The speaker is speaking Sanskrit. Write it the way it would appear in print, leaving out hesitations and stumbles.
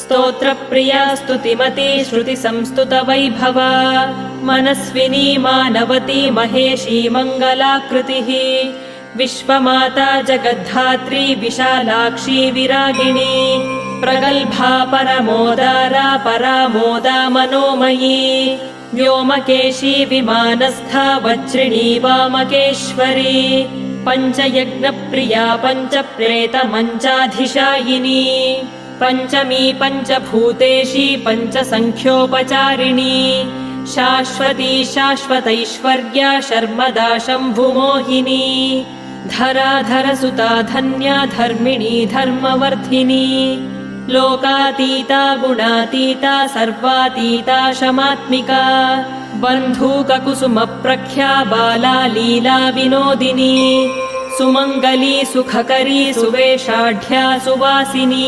स्तोत्रप्रिया स्तुतिमती श्रुतिसंस्तुतवैभवा मनस्विनी मानवती महेशी मङ्गलाकृतिः विश्वमाता जगद्धात्री विशालाक्षी विरागिणी प्रगल्भा परमोदारा परामोदा मनोमयी व्योमकेशी विमानस्था वज्रिणी वामकेश्वरी पञ्चयज्ञप्रिया पञ्चप्रेतमञ्चाधिशायिनी पञ्चमी पञ्चभूतेशी पञ्चसङ्ख्योपचारिणी शाश्वती शाश्वतैश्वर्या शर्मदा शम्भुमोहिनी धराधरसुता धन्या धर्मिणी धर्मवर्धिनी लोकातीता गुणातीता सर्वातीता शमात्मिका बन्धूककुसुमप्रख्या बाला लीला विनोदिनी सुमङ्गली सुखकरी सुवेशाढ्या सुवासिनी